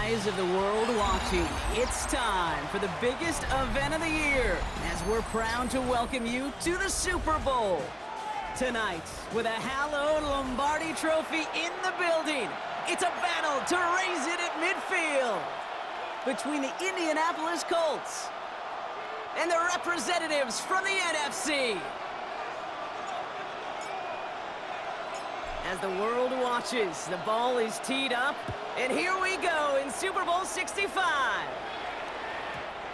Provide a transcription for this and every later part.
eyes of the world watching, it's time for the biggest event of the year as we're proud to welcome you to the Super Bowl. Tonight, with a hallowed Lombardi trophy in the building, it's a battle to raise it at midfield between the Indianapolis Colts and the representatives from the NFC. As the world watches, the ball is teed up, and here we go in Super Bowl 65.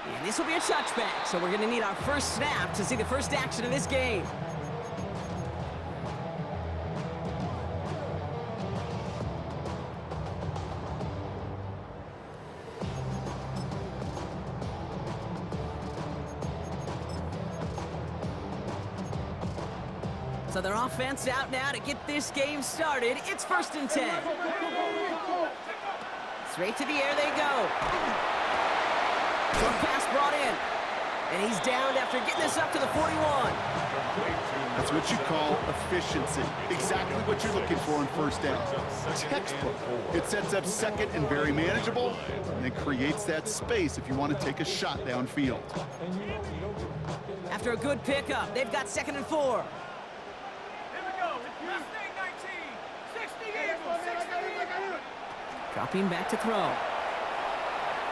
And this will be a touchback, so we're going to need our first snap to see the first action of this game. So their offense out now to get this game started. It's 1st and 10. Straight to the air they go. Short pass brought in. And he's downed after getting this up to the 41. That's what you call efficiency. Exactly what you're looking for on first down. Textbook. It sets up second and very manageable, and it creates that space if you want to take a shot downfield. After a good pickup, they've got 2nd and 4. Dropping back to throw.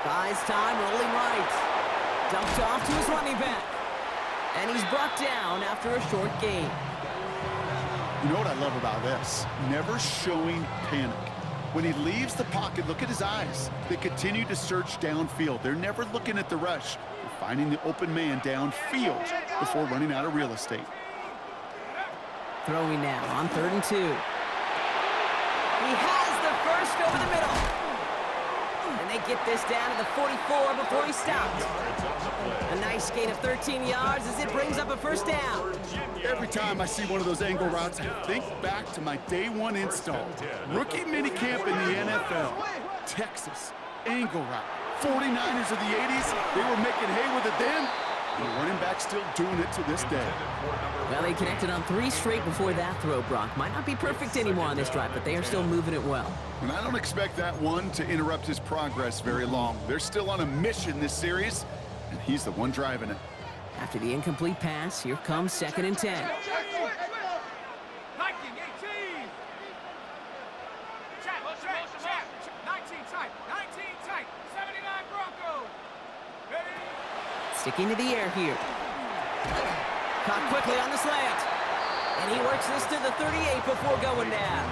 Buys time, rolling right. Dumped off to his running back. And he's brought down after a short gain. You know what I love about this? Never showing panic. When he leaves the pocket, look at his eyes. They continue to search downfield. They're never looking at the rush. They're finding the open man downfield before running out of real estate. Throwing now on 3rd and 2. He has the first over the middle. And they get this down to the 44 before he stopped. A nice gain of 13 yards as it brings up a first down. Every time I see one of those angle routes, I think back to my day one install. Rookie minicamp in the NFL. Texas, angle route. 49ers of the 80s, they were making hay with it then. And the running back still doing it to this day. Well, they connected on 3 straight before that throw, Brock. Might not be perfect anymore on this drive, but they are still moving it well. And I don't expect that one to interrupt his progress very long. They're still on a mission this series, and he's the one driving it. After the incomplete pass, here comes 2nd and 10. Sticking to the air here. Caught quickly on the slant. And he works this to the 38 before going down.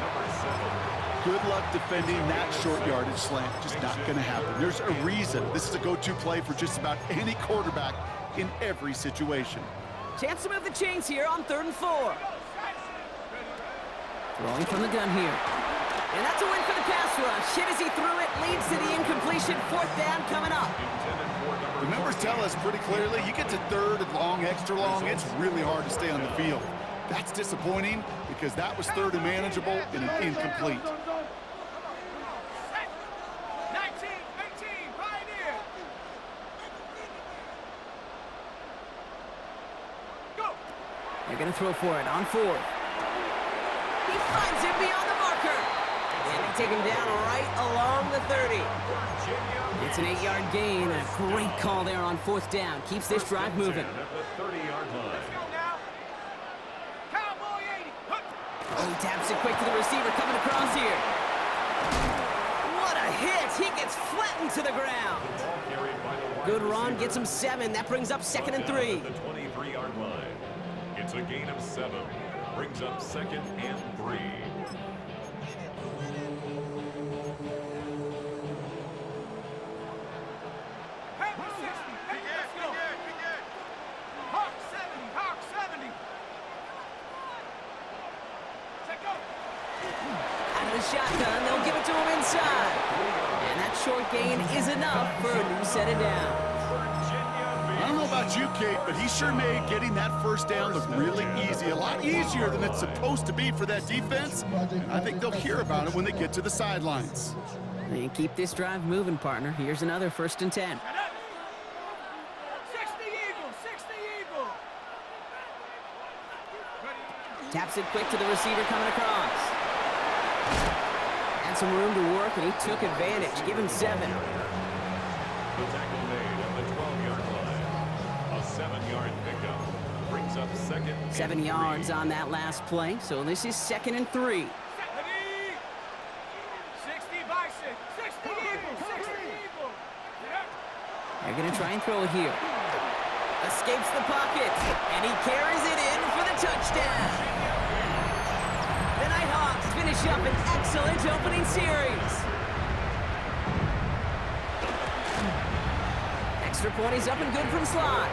Good luck defending that short yardage slant. Just not going to happen. There's a reason. This is a go-to play for just about any quarterback in every situation. Chance to move the chains here on 3rd and 4. Throwing from the gun here. And that's a win for the pass rush. Hit as he threw it, leads to the incompletion. 4th down coming up. The numbers tell us pretty clearly, you get to 3rd and long, extra long, it's really hard to stay on the field. That's disappointing because that was 3rd and manageable and an incomplete. They're going to throw for it on 4th. He finds him beyond the marker. And they take him down right along the 30. It's an 8-yard gain. A great call there on 4th down. Keeps this drive moving. Oh, he taps it quick to the receiver coming across here. What a hit. He gets flattened to the ground. Good run. Gets him 7. That brings up 2nd and 3. The 23-yard line. It's a gain of 7. Brings up 2nd and 3. Shotgun, they'll give it to him inside. And that short gain is enough for a new set of downs. I don't know about you, Kate, but he sure made getting that first down look really easy. A lot easier than it's supposed to be for that defense. And I think they'll hear about it when they get to the sidelines. And keep this drive moving, partner. Here's another 1st and 10. 60 Eagle. Taps it quick to the receiver coming across. And some room to work, and he took advantage. Give him 7. The tackle made at the 12-yard line. A 7-yard pickup brings up second. 7 yards on that last play, so this is 2nd and 3. 60 Bison, 60 Eagle, 60 Eagle. They're going to try and throw it here. Escapes the pocket, and he carries it in for the touchdown. The Nighthawks finish up an excellent opening series. Extra point is up and good from slot.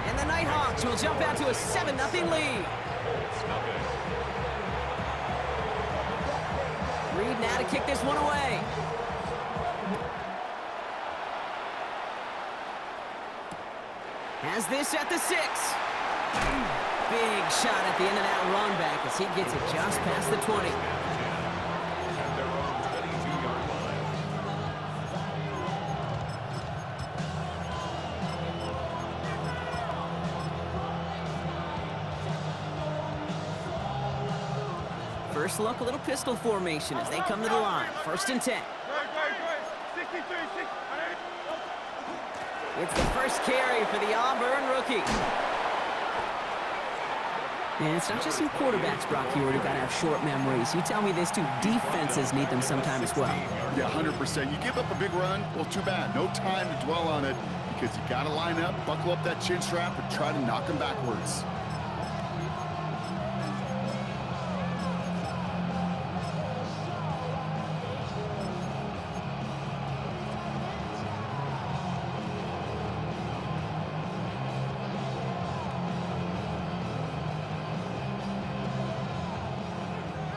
And the Nighthawks will jump out to a 7-0 lead. Reed now to kick this one away. Has this at the 6. Big shot at the end of that run back as he gets it just past the 20. At their own 22-yard line. First look, a little pistol formation as they come to the line. 1st and 10. It's the first carry for the Auburn rookie. And it's not just some quarterbacks, Brock, you already got to have short memories. You tell me this too, defenses need them sometime as well. Yeah, 100%. You give up a big run, well, too bad. No time to dwell on it because you got to line up, buckle up that chin strap, and try to knock them backwards.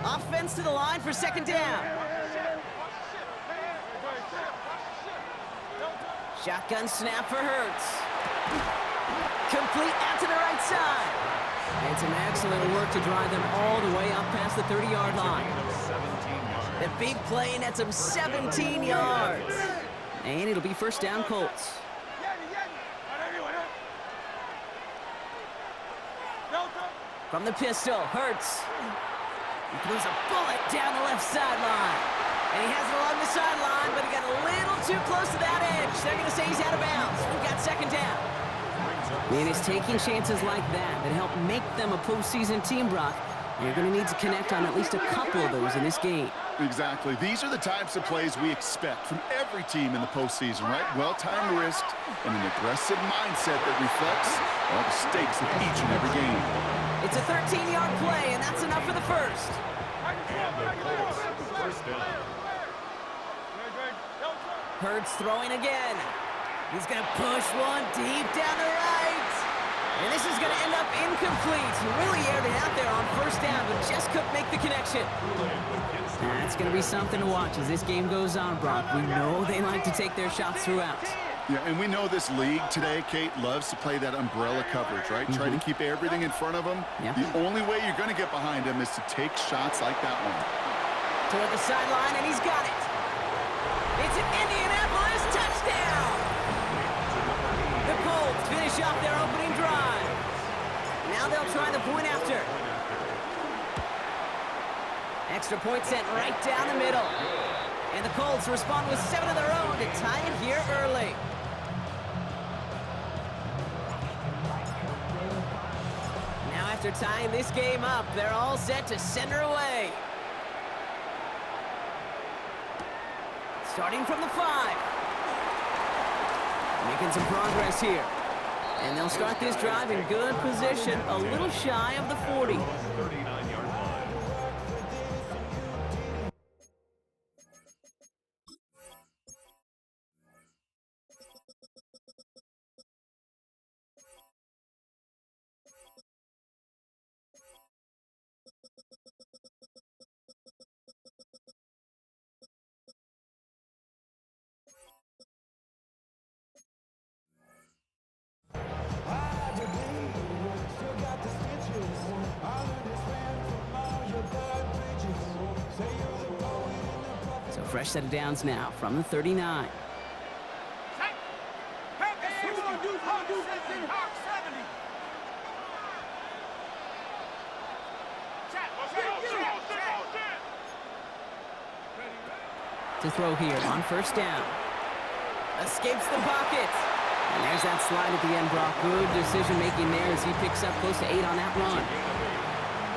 Offense to the line for 2nd down. Shotgun snap for Hurts. Complete out to the right side. And some excellent work to drive them all the way up past the 30-yard line. The big play, and that's some 17 yards. And it'll be 1st down Colts. From the pistol, Hurts. He throws a bullet down the left sideline. And he has it along the sideline, but he got a little too close to that edge. They're going to say he's out of bounds. We've got 2nd down. And it's taking chances like that help make them a postseason team, Brock. You're going to need to connect on at least a couple of those in this game. Exactly. These are the types of plays we expect from every team in the postseason, right? Well-timed risk and an aggressive mindset that reflects all the stakes of each and every game. It's a 13-yard play, and that's enough for the first. Hurts throwing again. He's going to push one deep down the right. And this is going to end up incomplete. He really aired it out there on 1st down, but just couldn't make the connection. That's going to be something to watch as this game goes on, Brock. We know they like to take their shots throughout. Yeah, and we know this league today, Kate, loves to play that umbrella coverage, right? Try to keep everything in front of them. Yeah. The only way you're going to get behind him is to take shots like that one. Toward the sideline, and he's got it. It's an Indianapolis touchdown! The Colts finish off their opening drive. Now they'll try the point after. Extra point sent right down the middle. And the Colts respond with 7 of their own to tie it here early. Now after tying this game up, they're all set to send her away. Starting from the 5. Making some progress here. And they'll start this drive in good position, a little shy of the 40. 39-yard line. So fresh set of downs now from the 39. to throw here on first down. Escapes the pocket. And there's that slide at the end, Brock. Good decision-making there as he picks up close to 8 on that run.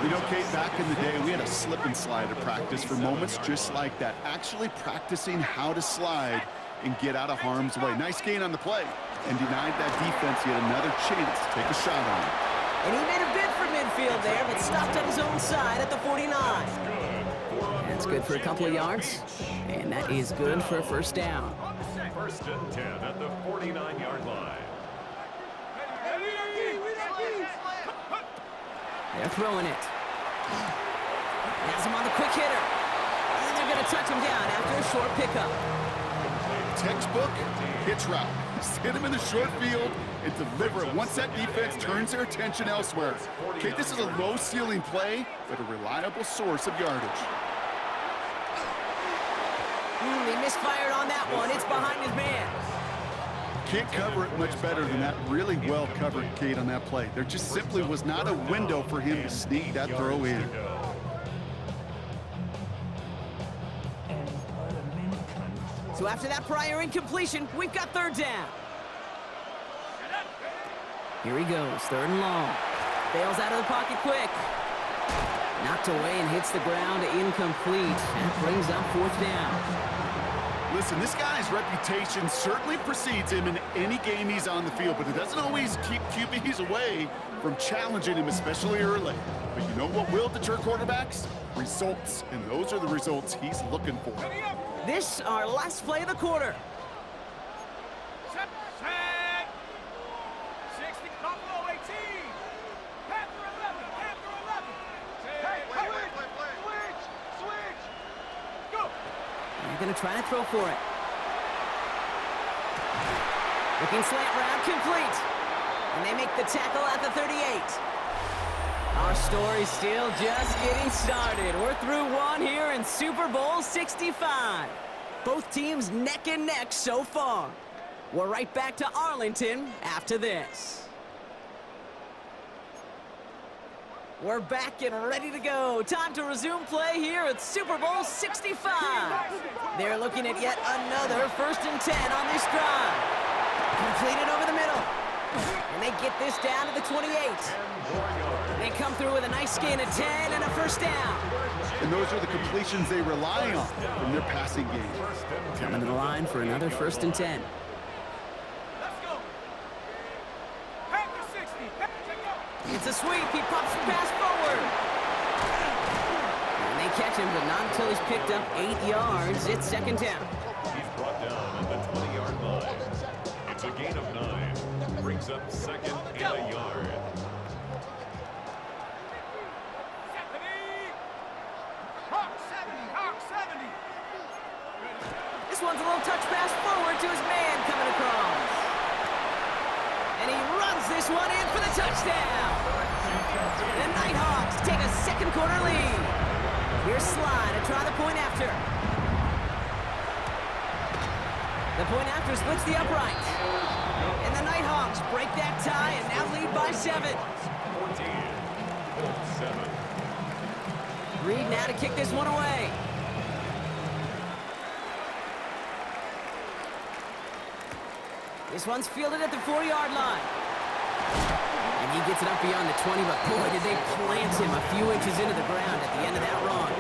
You know, Kate, back in the day, we had a slip and slide at practice for moments just like that. Actually practicing how to slide and get out of harm's way. Nice gain on the play. And denied that defense yet another chance to take a shot on him. And he made a bid for midfield there, but stopped on his own side at the 49. That's good for a couple of yards. And that is good for a first down. First and 10 at the 49-yard line. They're throwing it. Has him on the quick hitter. And they're going to touch him down after a short pickup. Textbook hitch route. Hit him in the short field and deliver it once that defense turns their attention elsewhere. Okay, this is a low-ceiling play, but a reliable source of yardage. He misfired on that one. It's behind his man. Can't cover it much better than that. Really well covered, Kate, on that play. There just simply was not a window for him to sneak that throw in. So after that prior incompletion, we've got third down. Here he goes, third and long. Bails out of the pocket quick. Knocked away and hits the ground, incomplete. That brings up fourth down. Listen, this guy's reputation certainly precedes him in any game he's on the field, but it doesn't always keep QBs away from challenging him, especially early. But you know what will deter quarterbacks? Results, and those are the results he's looking for. This, our last play of the quarter. Set. 60, Buffalo 18. Panther 11, Panther 11. Hey, switch. Go. They're going to try to throw for it. Looking slant route, complete. And they make the tackle at the 38. Our story's still just getting started. We're through one here in Super Bowl 65. Both teams neck and neck so far. We're right back to Arlington after this. We're back and ready to go. Time to resume play here at Super Bowl 65. They're looking at yet another first and 10 on this drive. Completed over the middle. And they get this down to the 28. They come through with a nice gain of 10 and a first down. And those are the completions they rely on from their passing game. Coming to the line for another first and 10. Let's go. Panther 60. Check out. It's a sweep. He pops the pass forward. And they catch him, but not until he's picked up 8 yards. It's second down. He's brought down at the 20-yard line. It's a gain of 9. Brings up second and a yard. Hawk 70. This one's a little touch pass forward to his man coming across. And he runs this one in for the touchdown. The Nighthawks take a second quarter lead. Here's Sly to try the point after. The point after splits the upright. And the Nighthawks break that tie and now lead by 7. 14-7. Reed now to kick this one away. This one's fielded at the 4-yard line. And he gets it up beyond the 20, but boy, did they plant him a few inches into the ground at the end of that run.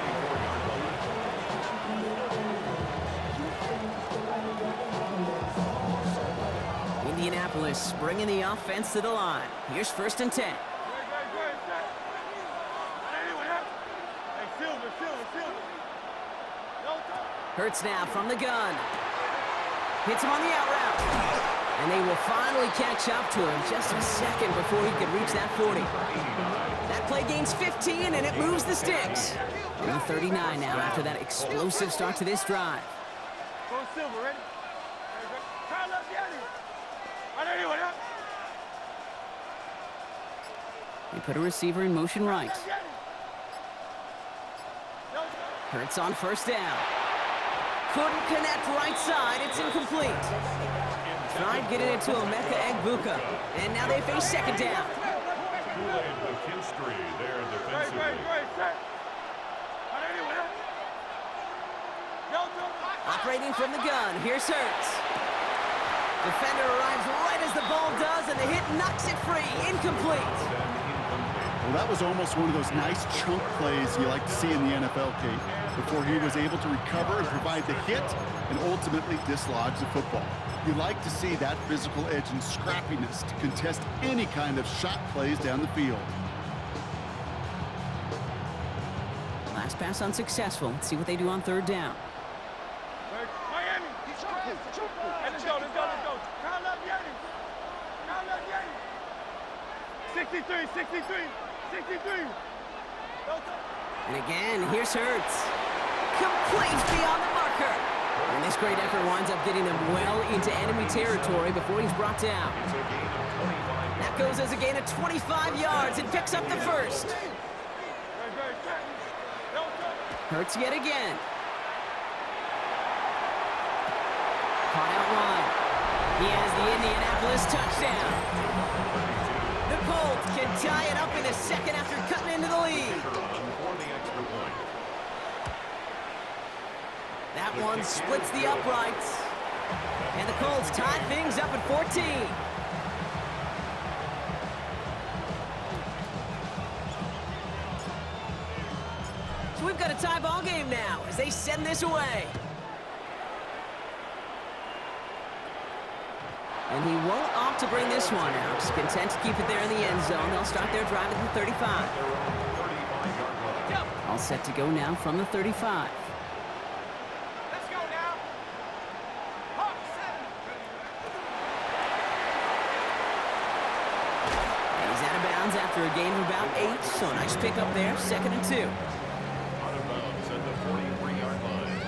Indianapolis bringing the offense to the line. Here's first and 10. Hurts now from the gun. Hits him on the out route. And they will finally catch up to him just a second before he could reach that 40. That play gains 15, and it moves the sticks. And the 39 now after that explosive start to this drive. Go Silver, ready? They put a receiver in motion right. Hurts on first down. Couldn't connect right side. It's incomplete. Tried getting it to Emeka Egbuka. And now they face second down. Kool-Aid McKinstry there defensively. Operating from the gun, here's Hurts. Defender arrives right as the ball does, and the hit knocks it free. Incomplete. Well, that was almost one of those nice chunk plays you like to see in the NFL, Kate, before he was able to recover and provide the hit and ultimately dislodge the football. You like to see that physical edge and scrappiness to contest any kind of shot plays down the field. Last pass unsuccessful. Let's see what they do on third down. Miami, he's choking. Hey, let's go. Count up, Yanni. 63. And again, here's Hurts. Complete beyond the marker. And this great effort winds up getting him well into enemy territory before he's brought down. That goes as a gain of 25 yards and picks up the first. Hurts yet again. Caught out wide. He has the Indianapolis touchdown. The Colts can tie it up in a second after cutting into the lead. That one splits the uprights. And the Colts tie things up at 14. So we've got a tie ball game now as they send this away. And he won't opt to bring this one out. He's content to keep it there in the end zone. They'll start their drive at the 35. All set to go now from the 35. Let's go now. Hawk 7. And he's out of bounds after a gain of about 8. So nice pickup there, 2nd and 2. Out of bounds at the 43-yard line.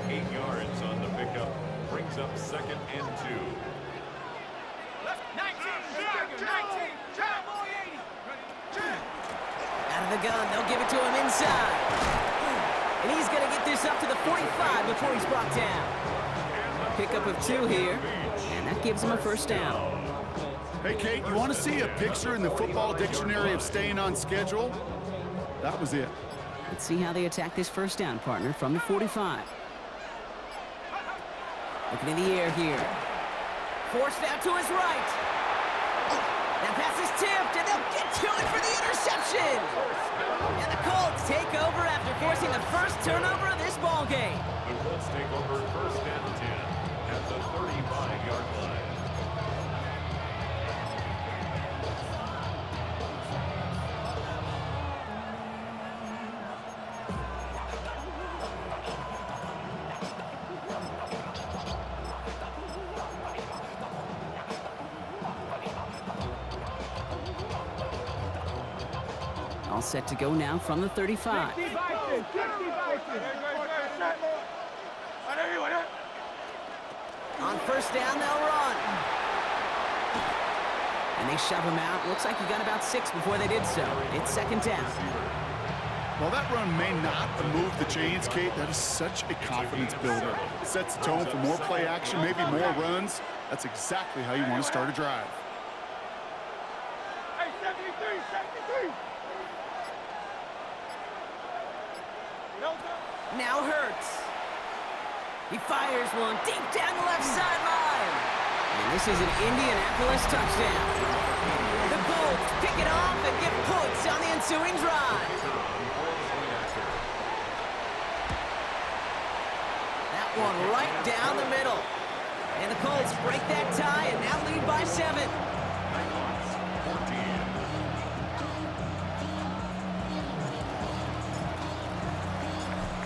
8 yards on the pickup. Brings up 2nd and 2. 19. Cowboy 80. Out of the gun, they'll give it to him inside. And he's going to get this up to the 45 before he's brought down. Pickup of 2 here, and that gives him a first down. Hey, Kate, you want to see a picture in the football dictionary of staying on schedule? That was it. Let's see how they attack this first down, partner, from the 45. Looking in the air here. Forced out to his right. That pass is tipped, and they'll get to it for the interception. And the Colts take over after forcing the first turnover of this ball game. The Colts take over 1st and 10 at the 35-yard line. All set to go now from the 35. On first down, they'll run. And they shove him out. Looks like he got about 6 before they did so. It's 2nd down. While that run may not move the chains, Kate, that is such a confidence builder. It sets the tone for more play action, maybe more runs. That's exactly how you want to start a drive. Hey, 73. Now Hurts. He fires one deep down the left sideline. And this is an Indianapolis touchdown. The Colts pick it off and get points on the ensuing drive. That one right down the middle. And the Colts break that tie and now lead by 7.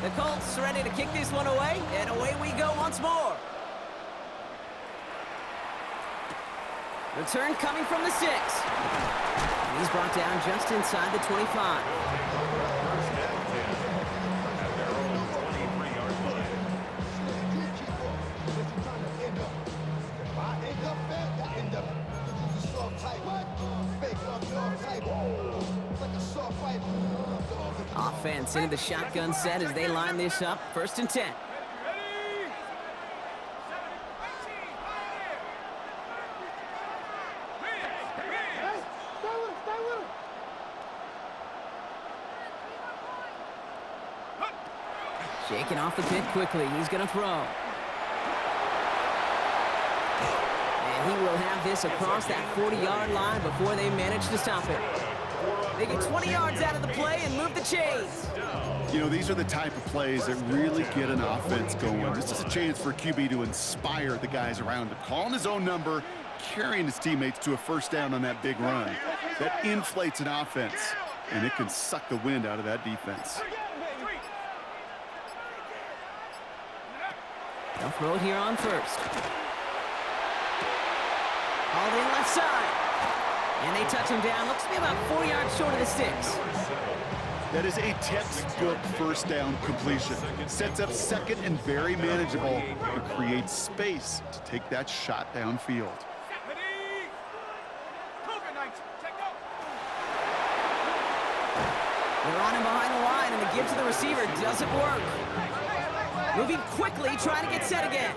The Colts ready to kick this one away, and away we go once more. Return coming from the 6. And he's brought down just inside the 25. Offense into the shotgun set as they line this up. 1st and 10. Shaking off the pit quickly. He's going to throw. And he will have this across that 40-yard line before they manage to stop it. They get 20 yards out of the play and move the chains. You know, these are the type of plays that really get an offense going. This is a chance for QB to inspire the guys around him. Calling his own number, carrying his teammates to a first down on that big run. That inflates an offense, and it can suck the wind out of that defense. They'll throw it here on first. Hauled in left side. And they touch him down. Looks to be about 4 yards short of the sticks. That is a textbook first down completion. Sets up second and very manageable and creates space to take that shot downfield. They're on him behind the line, and the give to the receiver doesn't work. Moving quickly, trying to get set again.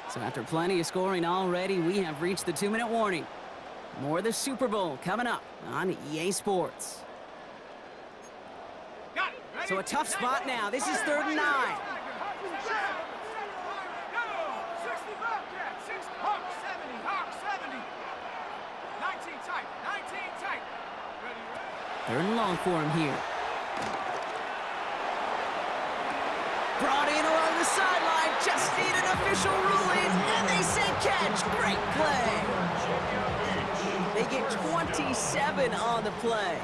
So after plenty of scoring already, we have reached the 2-minute warning. More of the Super Bowl coming up on EA Sports. So a tough spot now. This is 3rd and 9. Third and long for him here. Brought in along the sideline. Just need an official ruling, and they say catch. Great play. They get 27 on the play.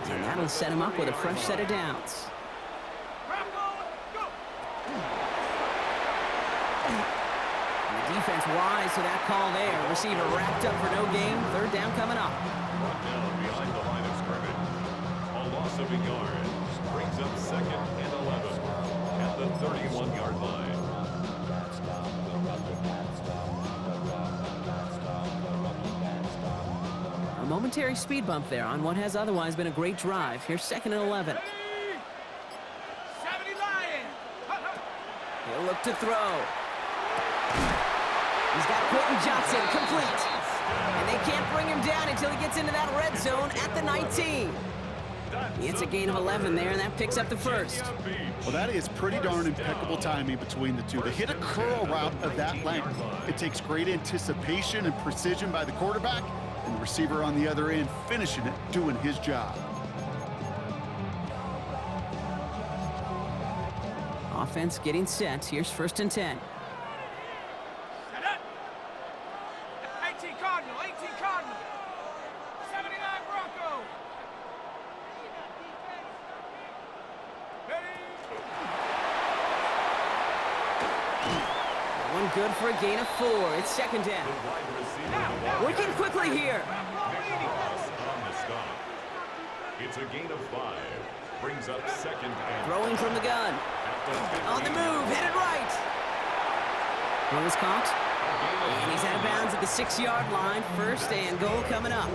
And that'll set him up with a fresh set of downs. And the defense wise to that call there. Receiver wrapped up for no gain. 3rd down coming up. Brought down behind the line of scrimmage. A loss of a yard. Brings up 2nd and 11 at the 31-yard line. A momentary speed bump there on what has otherwise been a great drive. Here's 2nd and 11. He'll look to throw. He's got Quentin Johnson complete. And they can't bring him down until he gets into that red zone at the 19. It's a gain of 11 there, and that picks up the first. Well, that is pretty darn impeccable timing between the two. To hit a curl route of that length, it takes great anticipation and precision by the quarterback, and the receiver on the other end finishing it, doing his job. Offense getting set. Here's 1st and 10. 18 Cardinal, 18 Cardinal. 79 Bronco. One good for a gain of 4. It's 2nd down. Working quickly here. On the stop. It's a gain of 5. Brings up 2nd and Throwing from the gun. On the move, headed right. One is caught. And he's out of bounds at the 6-yard line. 1st and goal coming up.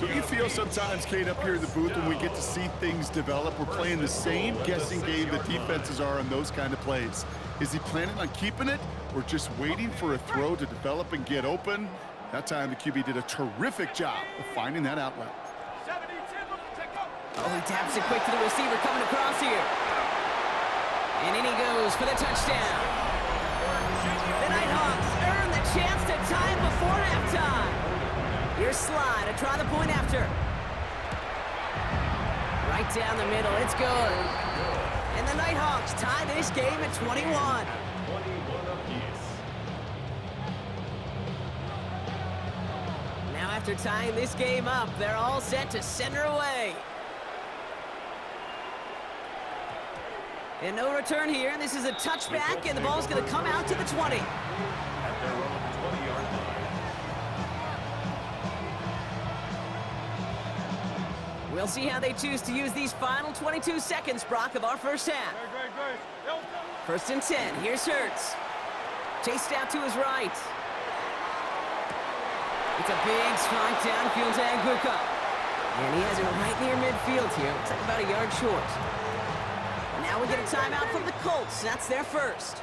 Do you feel sometimes, Kate, up here in the booth when we get to see things develop, we're playing the same guessing game that defenses are on those kind of plays? Is he planning on keeping it or just waiting for a throw to develop and get open? That time the QB did a terrific job of finding that outlet. Oh, he taps it quick to the receiver coming across here. And in he goes for the touchdown. The Nighthawks earn the chance to tie it before halftime. Here's Sly to try the point after. Right down the middle, it's good. And the Nighthawks tie this game at 21. 21 apiece. Now after tying this game up, they're all set to send her away. And no return here. This is a touchback, and the ball's going to come out to the 20. At their own 20-yard line. We'll see how they choose to use these final 22 seconds, Brock, of our first half. 1st and 10. Here's Hurts. Chased out to his right. It's a big strike downfield to Anguka. And he has it right near midfield here. Looks like about a yard short. Now we get a timeout from the Colts. That's their first.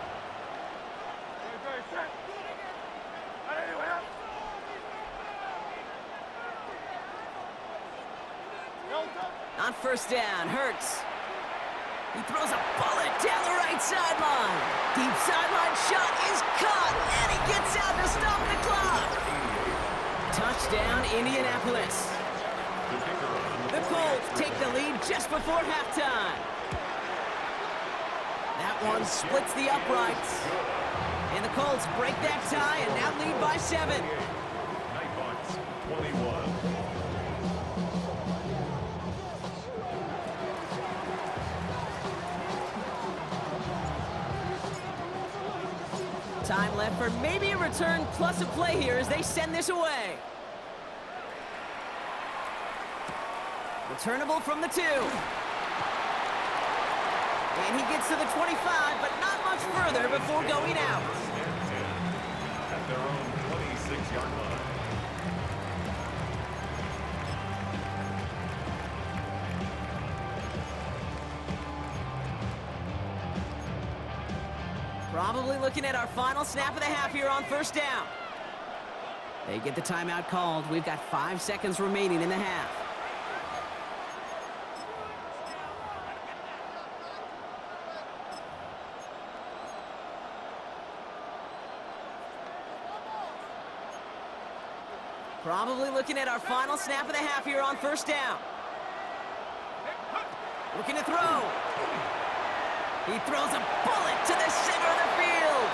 first down. Hurts. He throws a bullet down the right sideline. Deep sideline shot is caught, and he gets out to stop the clock. Touchdown, Indianapolis. The Colts take the lead just before halftime. That one splits the uprights. And the Colts break that tie and now lead by 7. Nighthawks 21. Time left for maybe a return plus a play here as they send this away. Returnable from the 2. And he gets to the 25, but not much further before going out. At their own 26-yard line. Probably looking at our final snap of the half here on first down. They get the timeout called. We've got 5 seconds remaining in the half. Probably looking at our final snap of the half here on first down. Looking to throw. He throws a bullet to the center of the field.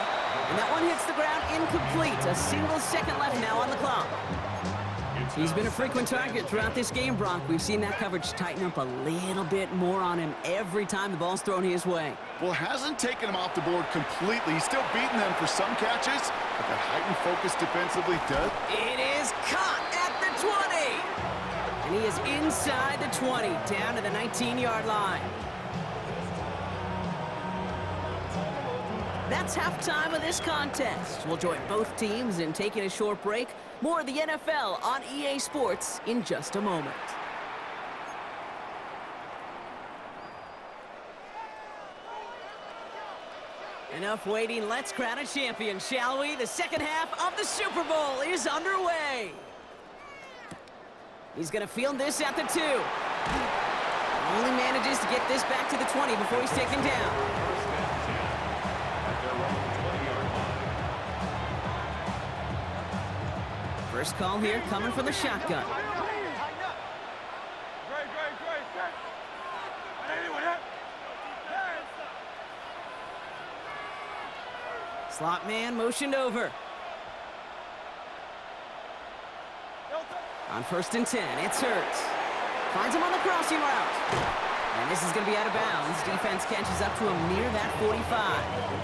And that one hits the ground incomplete. A single second left now on the clock. He's been a frequent target throughout this game, Brock. We've seen that coverage tighten up a little bit more on him every time the ball's thrown his way. Well, hasn't taken him off the board completely. He's still beating them for some catches, but that heightened focus defensively does. It is caught at the 20. And he is inside the 20, down to the 19-yard line. That's halftime of this contest. We'll join both teams in taking a short break. More of the NFL on EA Sports in just a moment. Enough waiting. Let's crown a champion, shall we? The second half of the Super Bowl is underway. He's going to field this at the 2. Only manages to get this back to the 20 before he's taken down. First call here coming from the shotgun. Slot man motioned over. On 1st and 10, it's Hurts. Finds him on the crossing route. And this is going to be out of bounds. Defense catches up to him near that 45.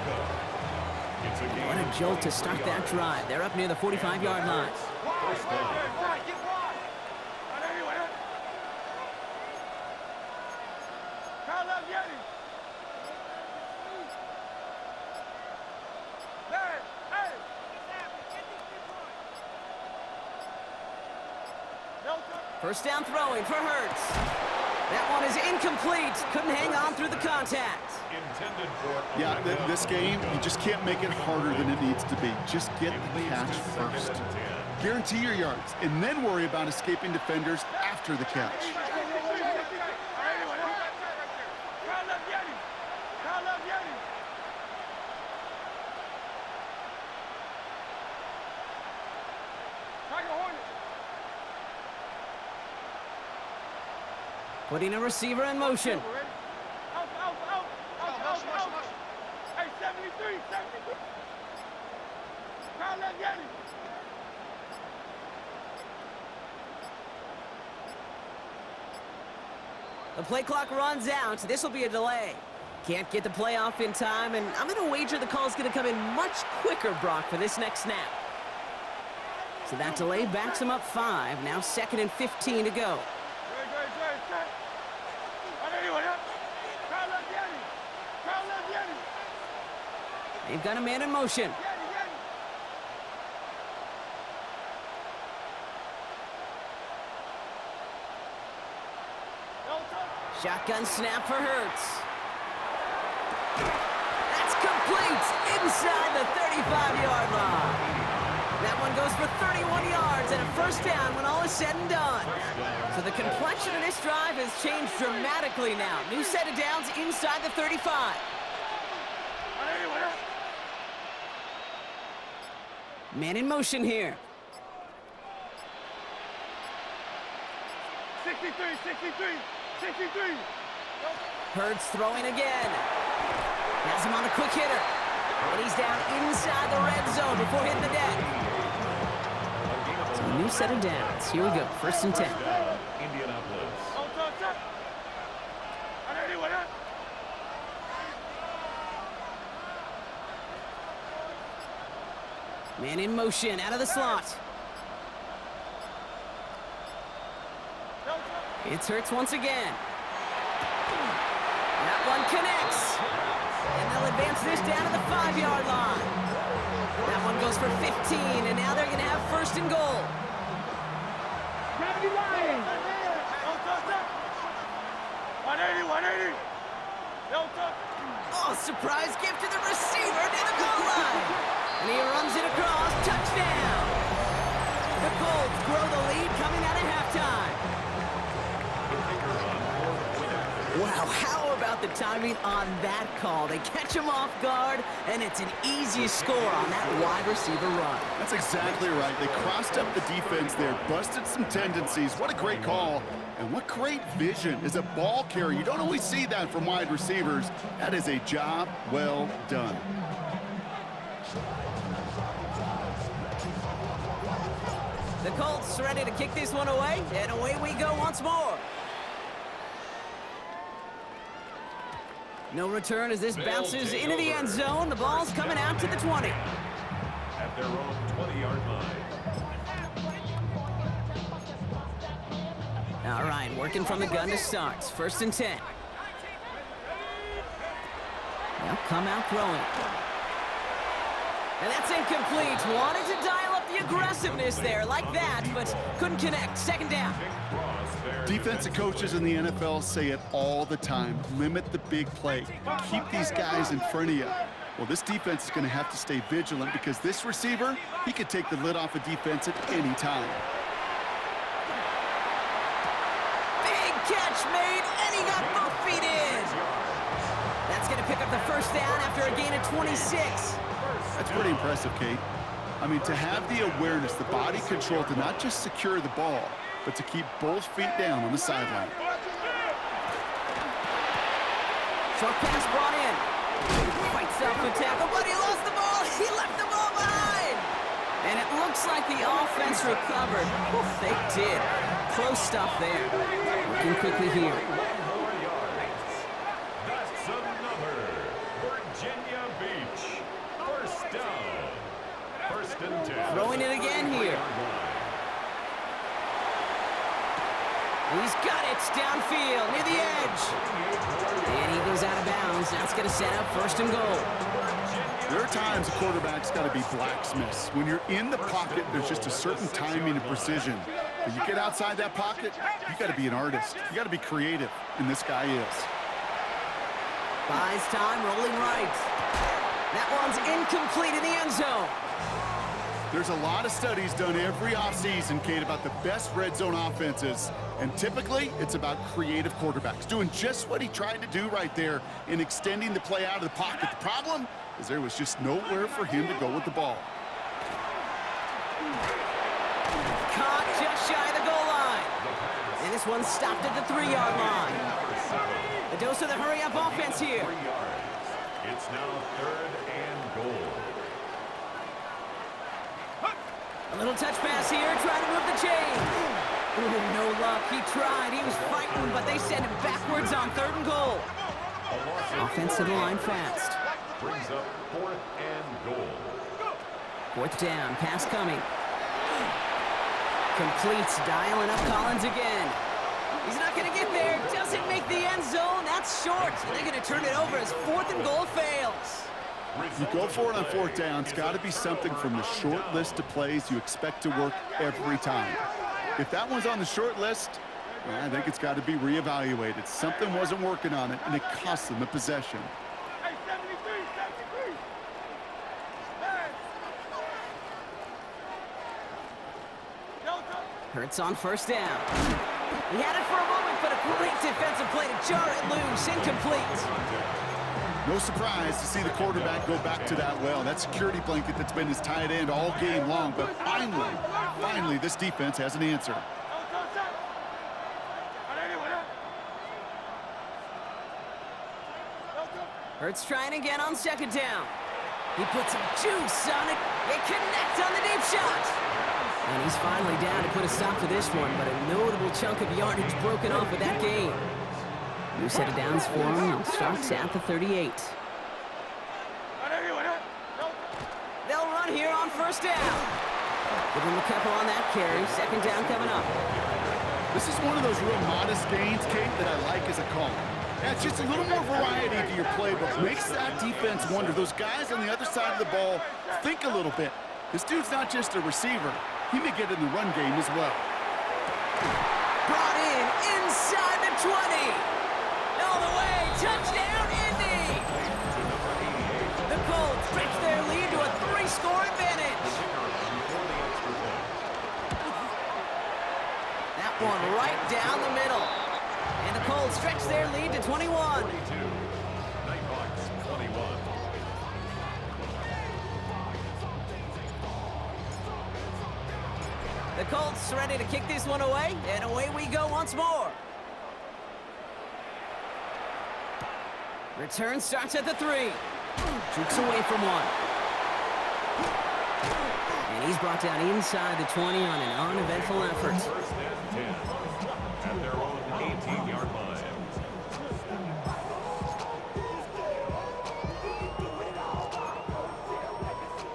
What a jolt to start that drive. They're up near the 45-yard line. First down throwing for Hurts. That one is incomplete. Couldn't hang on through the contact. Yeah, this game, you just can't make it harder than it needs to be. Just get the catch first. Guarantee your yards, and then worry about escaping defenders after the catch. Putting a receiver in motion. Hey, 73. The play clock runs out. This will be a delay. Can't get the play off in time, and I'm going to wager the call's going to come in much quicker, Brock, for this next snap. So that delay backs him up 5. Now 2nd and 15 to go. They've got a man in motion. Shotgun snap for Hurts. That's complete inside the 35-yard line. That one goes for 31 yards and a first down when all is said and done. So the complexion of this drive has changed dramatically now. New set of downs inside the 35. Man in motion here. 63, 63, 63. Hurts throwing again. Has him on a quick hitter. And he's down inside the red zone before hitting the deck. So a new set of downs. Here we go, 1st and 10. Indianapolis. Man in motion, out of the slot. It's Hurts once again. That one connects. And they'll advance this down to the 5-yard line. That one goes for 15, and now they're going to have 1st and goal. Gravity line. 180, 180. Oh, surprise gift to the receiver near the goal line. And he runs it across. Touchdown. The Colts grow the lead coming out of halftime. Wow, how about the timing on that call? They catch him off guard, and it's an easy score on that wide receiver run. That's exactly right. They crossed up the defense there, busted some tendencies. What a great call, and what great vision as a ball carrier. You don't always see that from wide receivers. That is a job well done. The Colts ready to kick this one away, and away we go once more. No return as this bounces into the end zone. The ball's coming out to the 20. At their own 20-yard line. All right, working from the gun to start. 1st and 10. They'll come out throwing. And that's incomplete. Wanted to dial up the aggressiveness there like that, but couldn't connect. 2nd down. Defensive coaches in the NFL say it all the time. Limit the big play. Keep these guys in front of you. Well, this defense is going to have to stay vigilant because this receiver, he could take the lid off a defense at any time. Big catch made, and he got both feet in. That's going to pick up the 1st down after a gain of 26. That's pretty impressive, Kate. I mean, to have the awareness, the body control to not just secure the ball, but to keep both feet down on the sideline. Short pass brought in. Fights off the tackle, but he lost the ball. He left the ball behind. And it looks like the offense recovered. Oof, they did. Close stuff there. Looking quickly here. That's another Virginia Beach. 1st down. 1st and 10. Throwing it again here. He's got it downfield near the edge. And he goes out of bounds. That's going to set up 1st and goal. There are times a quarterback's got to be blacksmiths. When you're in the pocket, there's just a certain timing and precision. When you get outside that pocket, you got to be an artist. You got to be creative, and this guy is. Buys time, rolling right. That one's incomplete in the end zone. There's a lot of studies done every offseason, Kate, about the best red zone offenses. And typically, it's about creative quarterbacks, doing just what he tried to do right there in extending the play out of the pocket. The problem is there was just nowhere for him to go with the ball. Caught just shy of the goal line. And this one stopped at the 3-yard line. A dose of the hurry-up offense here. 3 yards. It's now 3rd and goal. A little touch pass here, trying to move the chain. Ooh, no luck. He tried. He was fighting, but they sent him backwards on 3rd and goal. Offensive line fast. Brings up 4th and goal. 4th down. Pass coming. Completes. Dialing up Collins again. He's not going to get there. Doesn't make the end zone. That's short. And they're going to turn it over as 4th and goal fails. You go for it on 4th down. It's got to be something from the short list of plays you expect to work every time. If that one's on the short list, I think it's got to be reevaluated. Something wasn't working on it, and it cost them the possession. Hey, 73, 73. Hey. Hurts on first down. He had it for a moment, but a great defensive play to jar it loose. Incomplete. No surprise to see the quarterback go back to that well. That security blanket that's been his tight end all game long. But finally, this defense has an answer. Hurts trying again on second down. He puts some juice on it. They connect on the deep shot. And he's finally down to put a stop to this one, but a notable chunk of yardage broken off with that game. New set of downs for him and starts at the 38. They'll run here on first down. Give him a couple on that carry. Second down coming up. This is one of those real modest gains, Kate, that I like as a call. That's just a little more variety to your playbook. Makes that defense wonder. Those guys on the other side of the ball think a little bit. This dude's not just a receiver. He may get in the run game as well. Brought in inside the 20. All the way. Touchdown, Indy. The Colts stretch their lead to a 3-score advantage. That one right down the middle. And the Colts stretch their lead to 21. Nighthawks 21. The Colts ready to kick this one away, and away we go once more. Return starts at the 3. Jukes away from one. And he's brought down inside the 20 on an uneventful effort. First and 10 at their own 18-yard line.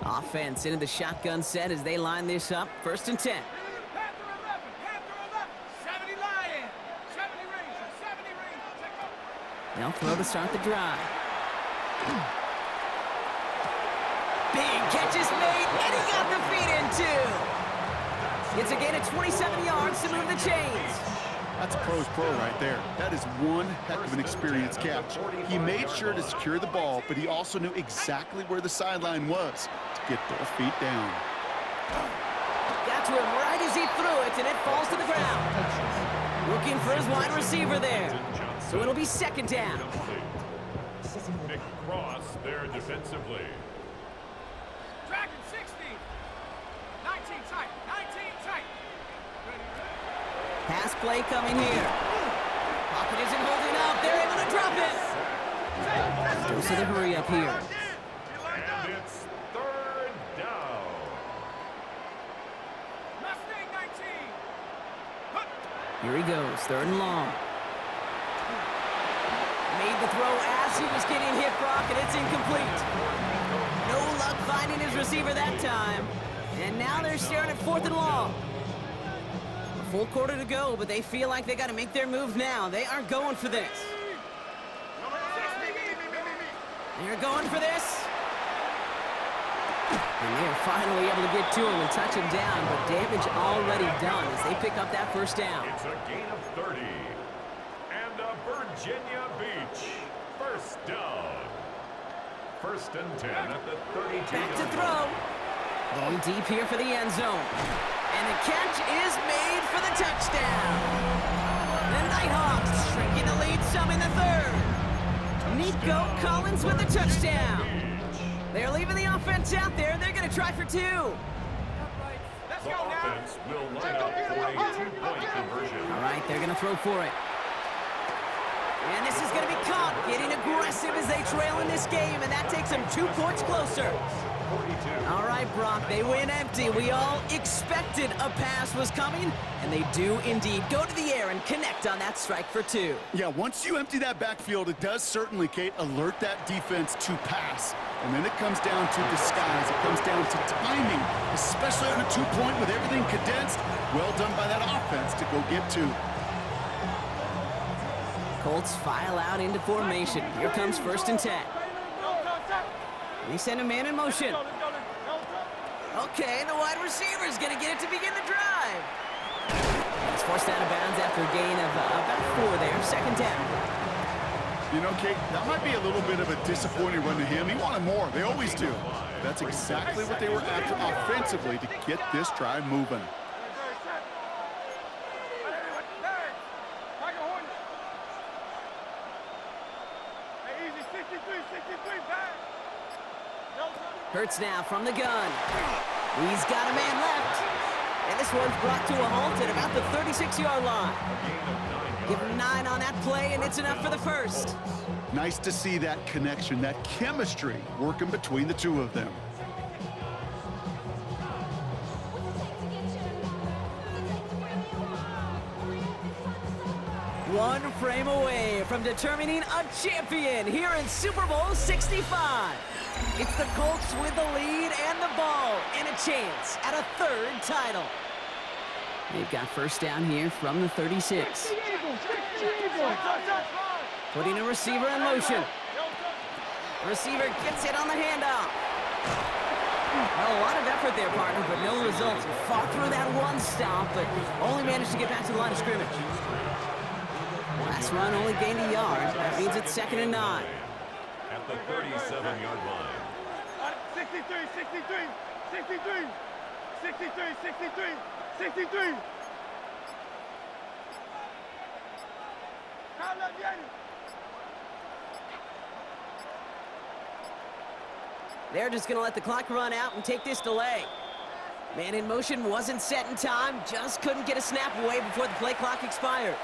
Offense into the shotgun set as they line this up. First and 10. Panther 11, 70 Lion, 70 Ranger, 70 Ranger, check out. They'll throw to start the drive. Big catch is made, and he got the feet in too. It's a gain of 27 yards to move the chains. That's a pro's pro right there. That is one heck of an experienced catch. He made sure to secure the ball, but he also knew exactly where the sideline was to get both feet down. Got to him right as he threw it, and it falls to the ground. Looking for his wide receiver there. So it'll be second down. Big cross there defensively. Dragon 60, 19 tight, 19 tight. Pass play coming here. Pocket isn't holding up. They're able to drop it. Goes to the hurry up here. And it's third down. Mustang 19. Here he goes, third and long. Made the throw as he was getting hit, Brock, and it's incomplete. No luck finding his receiver that time. And now they're staring at fourth and long. A full quarter to go, but they feel like they got to make their move now. They are going for this. They're going for this. And they're finally able to get to him and touch him down, but damage already done as they pick up that first down. It's a gain of 30. And a Virginia Beach first down. First and 10 at the 32. Back to throw. Going deep here for the end zone. And the catch is made for the touchdown. The Nighthawks shrinking the lead some in the third. Nico Collins with the touchdown. They're leaving the offense out there. They're going to try for 2. Let's The go now. offense will line up for a 2-point conversion. All right, they're going to throw for it. And this is going to be caught, getting aggressive as they trail in this game, and that takes them 2 points closer. 42. All right, Brock, they win empty. We all expected a pass was coming, and they do indeed go to the air and connect on that strike for 2. Yeah, once you empty that backfield, it does certainly, Kate, alert that defense to pass. And then it comes down to disguise. It comes down to timing, especially on a 2-point with everything condensed. Well done by that offense to go get 2. Colts file out into formation. Here comes first and 10. They send a man in motion. Okay, the wide receiver is going to get it to begin the drive. It's forced out of bounds after a gain of about 4 there. Second down. You know, Kate, that might be a little bit of a disappointing run to him. He wanted more. They always do. That's exactly what they were after offensively to get this drive moving. Hurts now from the gun. He's got a man left. And this one's brought to a halt at about the 36-yard line. Give him 9 on that play, and it's enough for the first. Nice to see that connection, that chemistry working between the two of them. One frame away from determining a champion here in Super Bowl 65. It's the Colts with the lead and the ball and a chance at a 3rd title. They've got first down here from the 36. Putting a receiver in motion. Receiver gets it on the handoff. Well, a lot of effort there, partner, but no results. Fought through that one stop, but only managed to get back to the line of scrimmage. Last run only gained a yard. That means it's 2nd and 9. At the 37-yard line. 63, 63, 63, 63, 63, 63. They're just going to let the clock run out and take this delay. Man in motion wasn't set in time, just couldn't get a snap away before the play clock expired.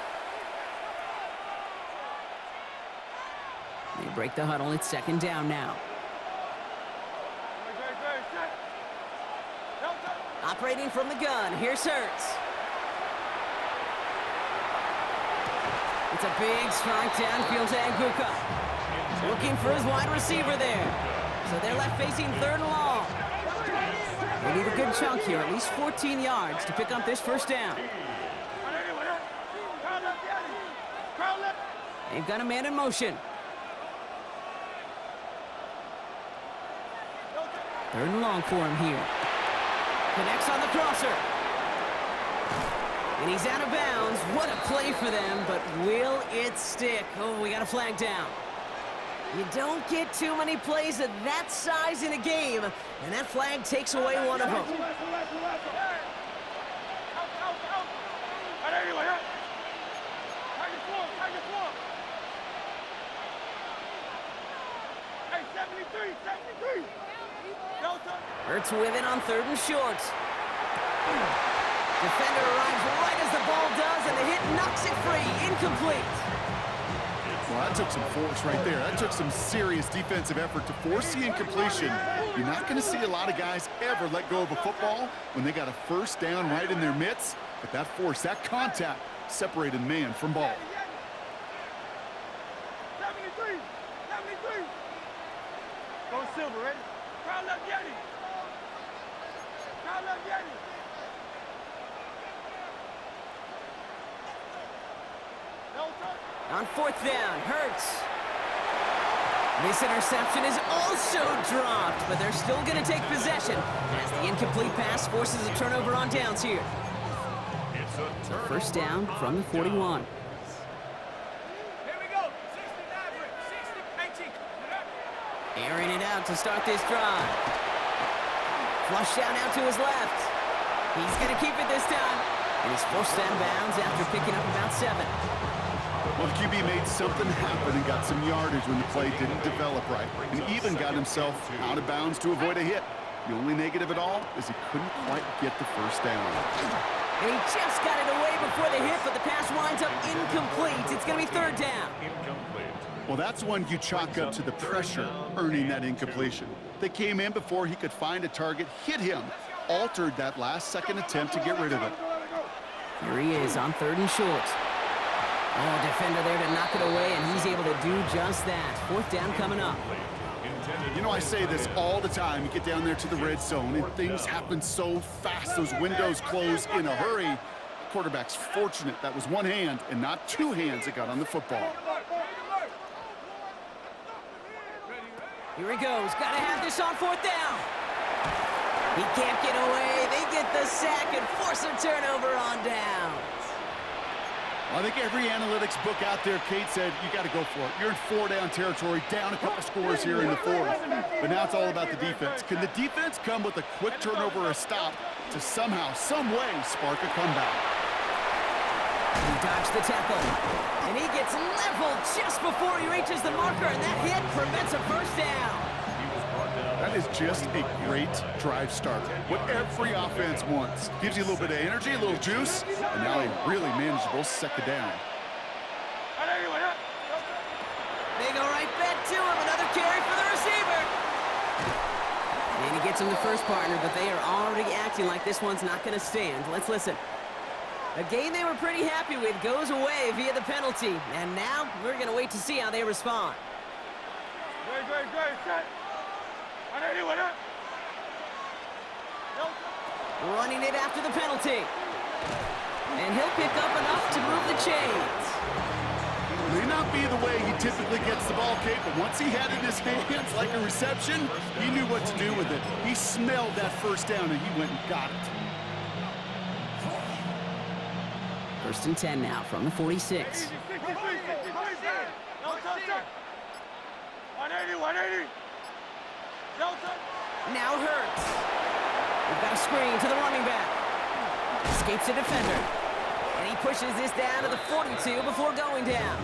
They break the huddle. It's 2nd down now. Operating from the gun, here's Hurts. It's a big strike downfield to Nguka. Looking for his wide receiver there. So they're left facing 3rd and long. They need a good chunk here, at least 14 yards to pick up this first down. They've got a man in motion. 3rd and long for him here. Connects on the crosser. And he's out of bounds. What a play for them, but will it stick? Oh, we got a flag down. You don't get too many plays of that size in a game, and that flag takes away one of them. Hurts with it on 3rd and short. Defender arrives right as the ball does, and the hit knocks it free. Incomplete. Well, that took some force right there. That took some serious defensive effort to force the incompletion. You're not going to see a lot of guys ever let go of a football when they got a first down right in their midst. But that force, that contact, separated man from ball. 73, 73. Go Silver, ready? Crowd left Yeti. Crowd left Yeti. On 4th down, Hurts. This interception is also dropped, but they're still going to take possession as the incomplete pass forces a turnover on downs here. So first down from the 41. Here we go. 60, 18. Airing it out to start this drive. Flush down out to his left. He's going to keep it this time. And he's forced down bounds after picking up about 7. Well, the QB made something happen and got some yardage when the play didn't develop right, and even got himself out of bounds to avoid a hit. The only negative at all is he couldn't quite get the first down. And he just got it away before the hit, but the pass winds up incomplete. It's going to be 3rd down. Well, that's one you chalk up to the pressure earning that incompletion. They came in before he could find a target, hit him, altered that last-second attempt to get rid of it. Here he is on 3rd and short. Oh, defender there to knock it away, and he's able to do just that. 4th down coming up. You know, I say this all the time. You get down there to the red zone, and things happen so fast. Those windows close in a hurry. The quarterback's fortunate that was one hand and not 2 hands that got on the football. Here he goes. Got to have this on 4th down. He can't get away. They get the sack and force a turnover on downs. I think every analytics book out there, Kate, said you got to go for it. You're in 4-down territory, down a couple scores here in the 4th. But now it's all about the defense. Can the defense come with a quick turnover or a stop to somehow, some way, spark a comeback? He dodged the tackle, and he gets leveled just before he reaches the marker, and that hit prevents a first down. That That is just a great drive starter. What every offense wants. Gives you a little bit of energy, a little juice, and now a really manageable second down. They go right back to him. Another carry for the receiver. And he gets him the first partner, but they are already acting like this one's not going to stand. Let's listen. A game they were pretty happy with goes away via the penalty. And now we're going to wait to see how they respond. Running it after the penalty. And he'll pick up enough to move the chains. May not be the way he typically gets the ball, Kate, but once he had it in his hands like a reception, he knew what to do with it. He smelled that first down, and he went and got it. 1st and 10 now from the 46. Now Hurts. We've got a screen to the running back. Escapes a defender. And he pushes this down to the 42 before going down.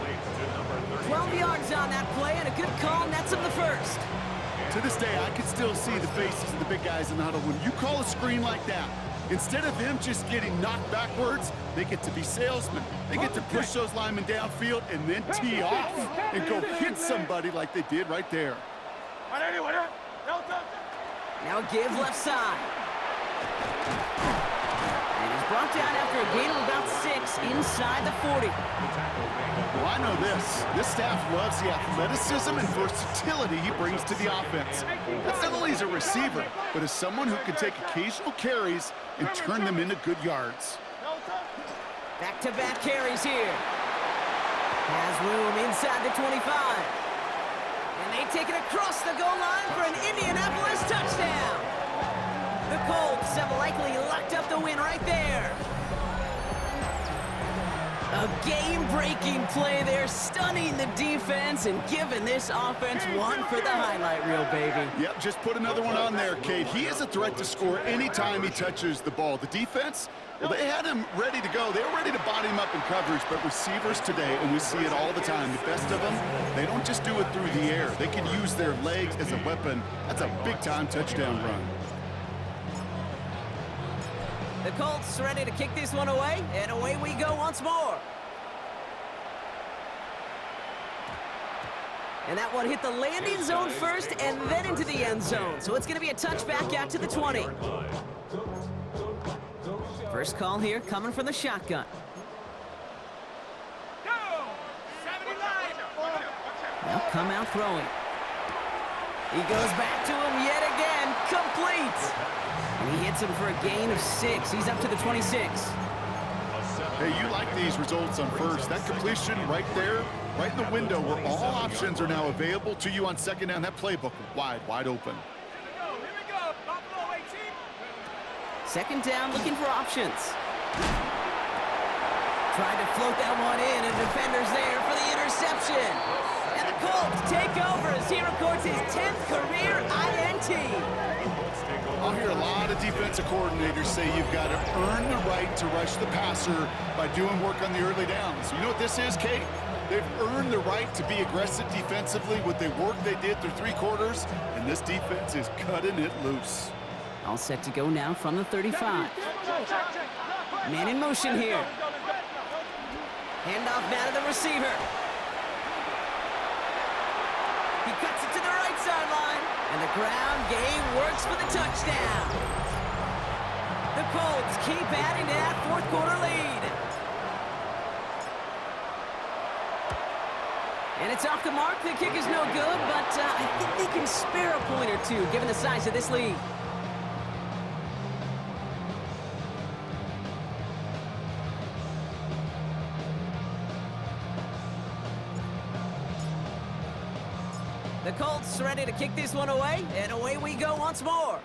12 yards on that play, and a good call nets him the first. To this day, I can still see the faces of the big guys in the huddle. When you call a screen like that, instead of them just getting knocked backwards, they get to be salesmen. They get to push those linemen downfield and then tee off and go hit somebody like they did right there. Now a give left side. And he's brought down after a gain of about 6 inside the 40. Well, I know this. This staff loves the athleticism and versatility he brings to the offense. That's not only as a receiver, but as someone who can take occasional carries and turn them into good yards. Back-to-back carries here. Has room inside the 25. And they take it across the goal line for an Indianapolis touchdown. The Colts have likely locked up the win right there. A game-breaking play there, stunning the defense and giving this offense one for the highlight reel, baby. Yep, just put another one on there, Cade. He is a threat to score anytime he touches the ball. The defense, well, they had him ready to go. They were ready to body him up in coverage, but receivers today, and we see it all the time, the best of them, they don't just do it through the air. They can use their legs as a weapon. That's a big-time touchdown run. The Colts ready to kick this one away, and away we go once more. And that one hit the landing zone first and then into the end zone. So it's going to be a touchback out to the 20. First call here coming from the shotgun. Now come out throwing. He goes back to him yet again, complete. And he hits him for a gain of 6. He's up to the 26. Hey, you like these results on first. That completion right there, right in the window where all options are now available to you on second down. That playbook wide open. Here we go. Buffalo 18. Second down, looking for options. Trying to float that one in, and defender's there for the interception. And the Colts take over as he records his 10th career INT. I'll hear a lot of defensive coordinators say you've got to earn the right to rush the passer by doing work on the early downs. You know what this is, Kate? They've earned the right to be aggressive defensively with the work they did through 3 quarters, and this defense is cutting it loose. All set to go now from the 35. Man in motion here. Handoff now to the receiver. He cuts it to the right sideline. And the ground game works for the touchdown. The Colts keep adding to that fourth quarter lead. And it's off the mark. The kick is no good, but I think they can spare a point or two given the size of this lead. The Colts ready to kick this one away, and away we go once more.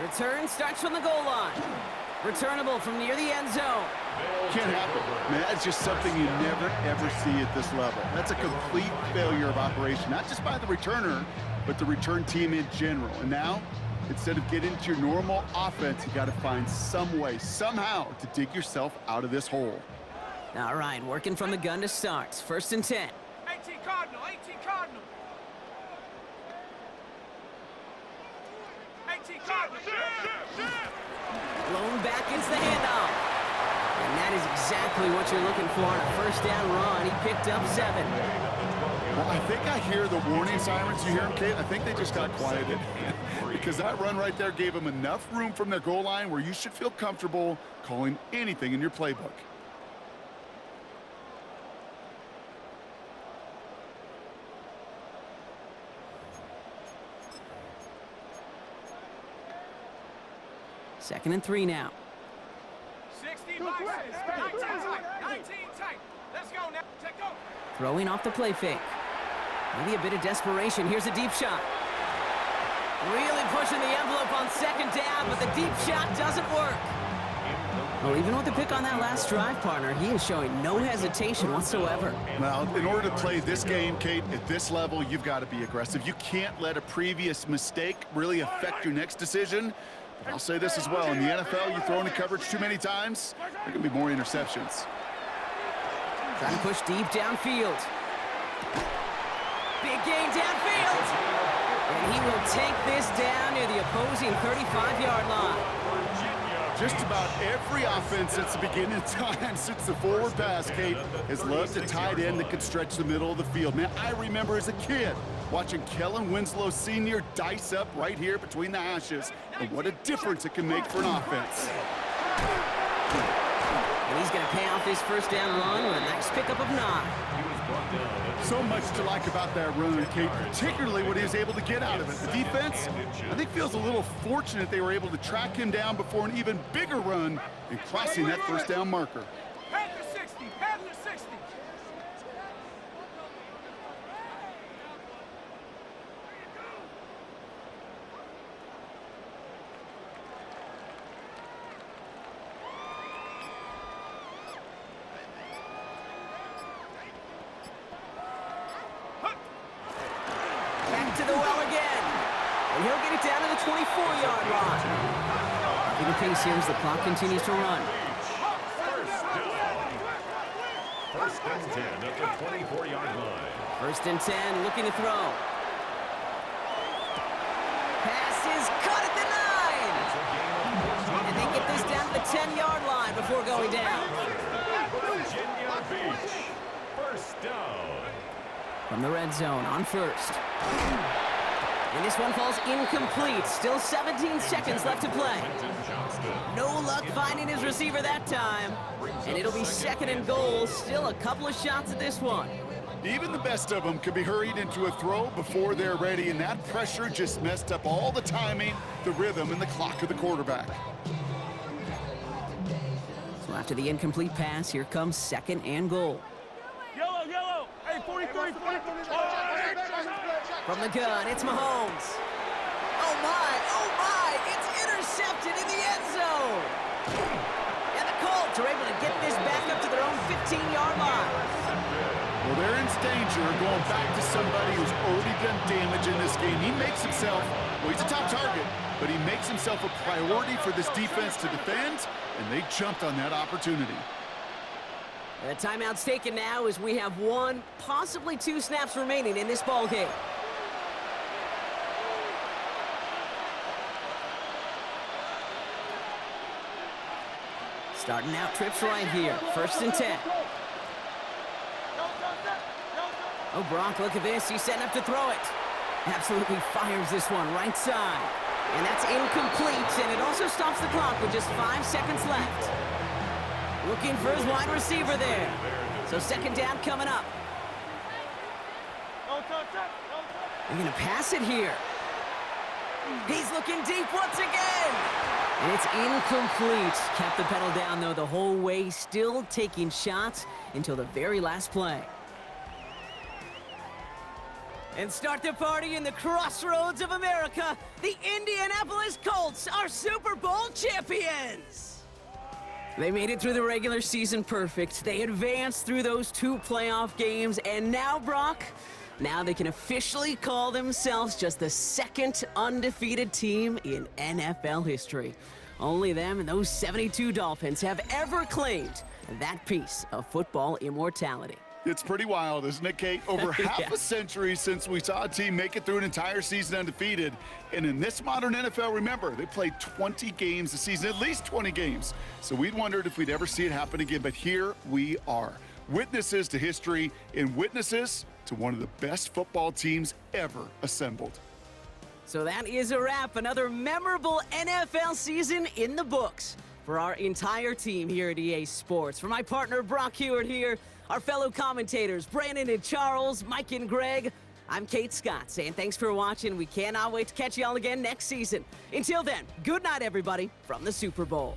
Return starts from the goal line. Returnable from near the end zone. Can't happen. Man, that's just something you never, ever see at this level. That's a complete failure of operation, not just by the returner, but the return team in general. And now, instead of getting to your normal offense, you got to find some way, somehow, to dig yourself out of this hole. All right, working from the gun to start. 1st and 10. 18 Cardinal, 18 Cardinal. Blown back into the handoff. And that is exactly what you're looking for on a first down run. He picked up 7. Well, I think I hear the warning sirens. You hear them, Kate? I think they just got quieted because that run right there gave them enough room from their goal line where you should feel comfortable calling anything in your playbook. Second and 3 now. 60 boxes. 19 tight. 19 tight. Let's go now. Take go. Throwing off the play fake. Maybe a bit of desperation. Here's a deep shot. Really pushing the envelope on second down, but the deep shot doesn't work. Well, even with the pick on that last drive, partner, he is showing no hesitation whatsoever. Well, in order to play this game, Kate, at this level, you've got to be aggressive. You can't let a previous mistake really affect your next decision. But I'll say this as well. In the NFL, you throw into coverage too many times, there can be more interceptions. Trying to push deep downfield. Big gain downfield. And he will take this down near the opposing 35-yard line. Just about every offense since the beginning of time, since the forward pass, Kate, has loved a tight end that could stretch the middle of the field. Man, I remember as a kid watching Kellen Winslow Sr. dice up right here between the hashes, and what a difference it can make for an offense. And he's going to pay off this first down run with a nice pickup of 9. So much to like about that run, Kate, particularly what he was able to get out of it. The defense, I think, feels a little fortunate they were able to track him down before an even bigger run and crossing that first down marker. Panther 60. Panther 60. Back to the well again. And he'll get it down to the 24-yard line. In the pace here as the clock continues to run. First and 10 at the 24-yard line. First and 10, looking to throw. Pass is caught at the 9. And they get this down to the 10-yard line before going down. Virginia Beach. First down. From the red zone on first. And this one falls incomplete. Still 17 seconds left to play. No luck finding his receiver that time. And it'll be second and goal. Still a couple of shots at this one. Even the best of them could be hurried into a throw before they're ready, and that pressure just messed up all the timing, the rhythm, and the clock of the quarterback. So after the incomplete pass, here comes second and goal. Yellow, yellow. Hey, 43, 43. From the gun, it's Mahomes. Oh my, it's intercepted in the end zone. And the Colts are able to get this back up to their own 15-yard line. Well, they're in danger of going back to somebody who's already done damage in this game. He makes himself, well, he's a top target, but he makes himself a priority for this defense to defend, and they jumped on that opportunity. And the timeout's taken now as we have 1, possibly 2 snaps remaining in this ball game. Starting out trips right here. First and 10. Oh, Brock, look at this. He's setting up to throw it. Absolutely fires this one right side. And that's incomplete, and it also stops the clock with just 5 seconds left. Looking for his wide receiver there. So second down coming up. They're going to pass it here. He's looking deep once again. And it's incomplete. Kept the pedal down, though, the whole way, still taking shots until the very last play. And start the party in the crossroads of America. The Indianapolis Colts are Super Bowl champions. They made it through the regular season perfect. They advanced through those 2 playoff games. And now, Brock, now they can officially call themselves just the 2nd undefeated team in NFL history. Only them and those 72 Dolphins have ever claimed that piece of football immortality. It's pretty wild, isn't it, Kate? Over half a century since we saw a team make it through an entire season undefeated. And in this modern NFL, remember, they played 20 games a season, at least 20 games. So we'd wondered if we'd ever see it happen again, but here we are. Witnesses to history and witnesses to one of the best football teams ever assembled. So that is a wrap. Another memorable NFL season in the books for our entire team here at EA Sports. For my partner, Brock Hewitt here, our fellow commentators, Brandon and Charles, Mike and Greg, I'm Kate Scott saying thanks for watching. We cannot wait to catch y'all again next season. Until then, good night, everybody, from the Super Bowl.